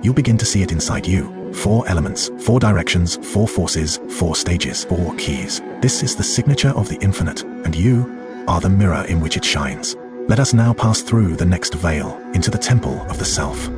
you'll begin to see it inside you. 4 elements, 4 directions, 4 forces, 4 stages, 4 keys. This is the signature of the infinite, and you are the mirror in which it shines. Let us now pass through the next veil into the temple of the self.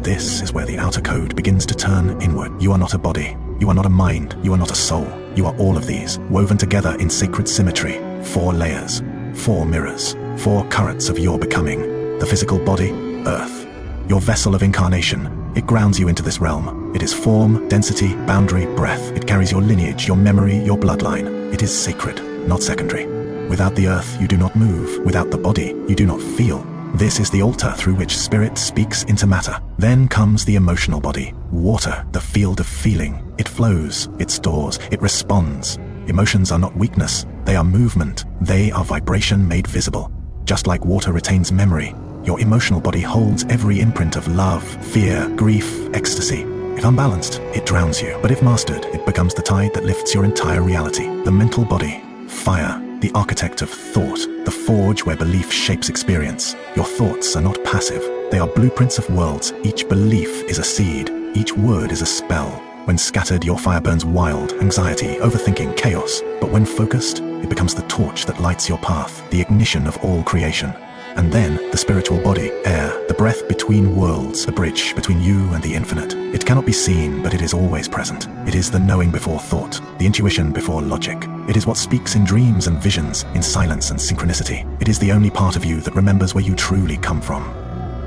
This is where the outer code begins to turn inward. You are not a body. You are not a mind. You are not a soul. You are all of these, woven together in sacred symmetry. 4 layers, 4 mirrors, 4 currents of your becoming. The physical body, earth. Your vessel of incarnation. It grounds you into this realm. It is form, density, boundary, breath. It carries your lineage, your memory, your bloodline. It is sacred, not secondary. Without the earth, you do not move. Without the body, you do not feel. This is the altar through which spirit speaks into matter. Then comes the emotional body, water, the field of feeling. It flows, it stores, it responds. Emotions are not weakness, they are movement. They are vibration made visible. Just like water retains memory, your emotional body holds every imprint of love, fear, grief, ecstasy. If unbalanced, it drowns you. But if mastered, it becomes the tide that lifts your entire reality. The mental body, fire, the architect of thought, the forge where belief shapes experience. Your thoughts are not passive. They are blueprints of worlds. Each belief is a seed. Each word is a spell. When scattered, your fire burns wild, anxiety, overthinking, chaos. But when focused, it becomes the torch that lights your path, the ignition of all creation. And then, the spiritual body, air, the breath between worlds, the bridge between you and the infinite. It cannot be seen, but it is always present. It is the knowing before thought, the intuition before logic. It is what speaks in dreams and visions, in silence and synchronicity. It is the only part of you that remembers where you truly come from.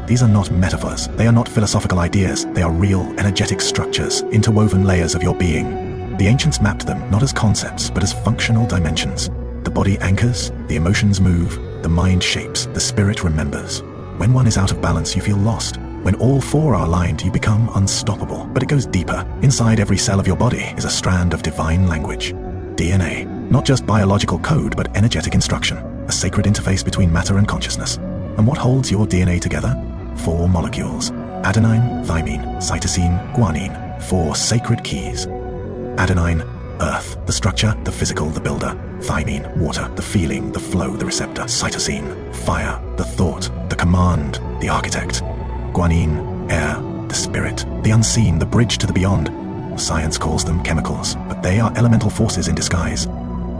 These are not metaphors. They are not philosophical ideas. They are real, energetic structures, interwoven layers of your being. The ancients mapped them not as concepts, but as functional dimensions. The body anchors, the emotions move, the mind shapes, the spirit remembers. When one is out of balance, you feel lost. When all 4 are aligned, you become unstoppable. But it goes deeper. Inside every cell of your body is a strand of divine language. DNA. Not just biological code, but energetic instruction. A sacred interface between matter and consciousness. And what holds your DNA together? 4 molecules. Adenine, thymine, cytosine, guanine. 4 sacred keys. Adenine, earth, the structure, the physical, the builder. Thymine, water, the feeling, the flow, the receptor. Cytosine, fire, the thought, the command, the architect. Guanine, air, the spirit, the unseen, the bridge to the beyond. Science calls them chemicals, but they are elemental forces in disguise.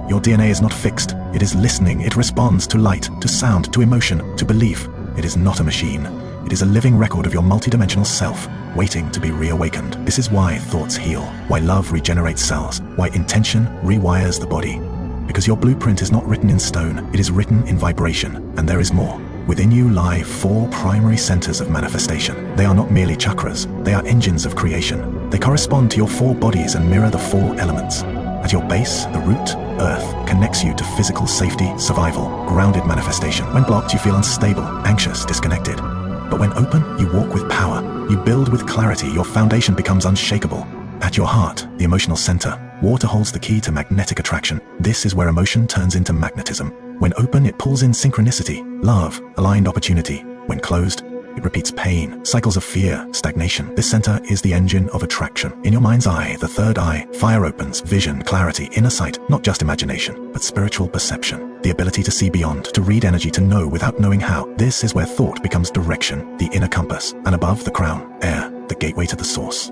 Your DNA is not fixed. It is listening. It responds to light, to sound, to emotion, to belief. It is not a machine. It is a living record of your multidimensional self, waiting to be reawakened. This is why thoughts heal, why love regenerates cells, why intention rewires the body. Because your blueprint is not written in stone, it is written in vibration, and there is more. Within you lie 4 primary centers of manifestation. They are not merely chakras, they are engines of creation. They correspond to your 4 bodies and mirror the 4 elements. At your base, the root, earth, connects you to physical safety, survival, grounded manifestation. When blocked, you feel unstable, anxious, disconnected. But when open, you walk with power. You build with clarity. Your foundation becomes unshakable. At your heart, the emotional center, water holds the key to magnetic attraction. This is where emotion turns into magnetism. When open, it pulls in synchronicity, love, aligned opportunity. When closed, it repeats pain, cycles of fear, stagnation. This center is the engine of attraction. In your mind's eye, the third eye, fire opens, vision, clarity, inner sight, not just imagination, but spiritual perception. The ability to see beyond, to read energy, to know without knowing how. This is where thought becomes direction, the inner compass, and above the crown, air, the gateway to the source.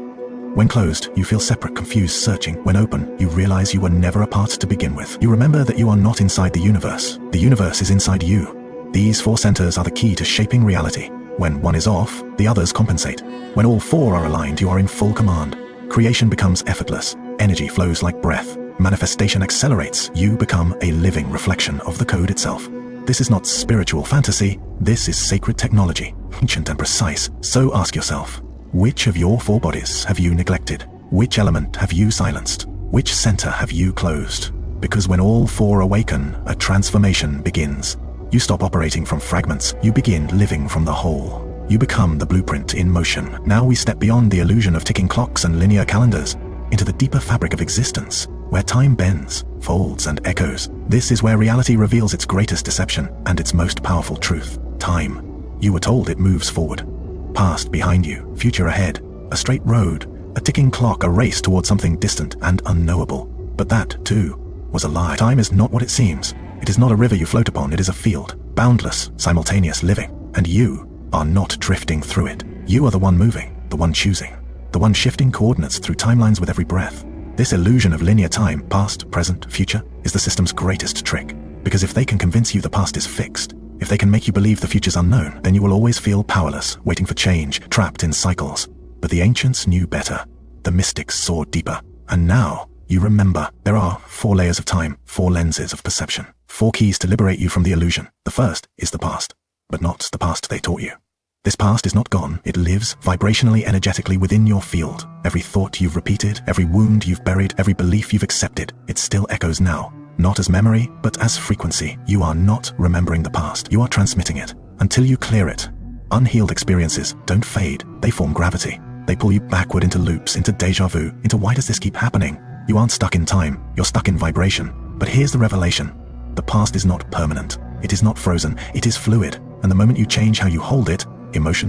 When closed, you feel separate, confused, searching. When open, you realize you were never apart to begin with. You remember that you are not inside the universe. The universe is inside you. These 4 centers are the key to shaping reality. When one is off, the others compensate. When all 4 are aligned, you are in full command. Creation becomes effortless. Energy flows like breath. Manifestation accelerates. You become a living reflection of the code itself. This is not spiritual fantasy. This is sacred technology, ancient and precise. So ask yourself, which of your 4 bodies have you neglected? Which element have you silenced? Which center have you closed? Because when all 4 awaken, a transformation begins. You stop operating from fragments. You begin living from the whole. You become the blueprint in motion. Now we step beyond the illusion of ticking clocks and linear calendars into the deeper fabric of existence, where time bends, folds, and echoes. This is where reality reveals its greatest deception and its most powerful truth. Time. You were told it moves forward. Past behind you, future ahead. A straight road, a ticking clock, a race towards something distant and unknowable. But that, too, was a lie. Time is not what it seems. It is not a river you float upon. It is a field, boundless, simultaneous living. And you are not drifting through it. You are the one moving. the one choosing, the one shifting coordinates through timelines with every breath. This illusion of linear time, past, present, future, is the system's greatest trick. Because if they can convince you the past is fixed, if they can make you believe the future's unknown, then you will always feel powerless, waiting for change, trapped in cycles. But the ancients knew better. The mystics saw deeper. And now, you remember, there are 4 layers of time, 4 lenses of perception, 4 keys to liberate you from the illusion. The first is the past, but not the past they taught you. This past is not gone, it lives vibrationally, energetically within your field. Every thought you've repeated, every wound you've buried, every belief you've accepted, it still echoes now. Not as memory, but as frequency. You are not remembering the past, you are transmitting it. Until you clear it. Unhealed experiences don't fade, they form gravity. They pull you backward into loops, into deja vu, into why does this keep happening? You aren't stuck in time, you're stuck in vibration. But here's the revelation. The past is not permanent. It is not frozen, it is fluid. And the moment you change how you hold it, emotion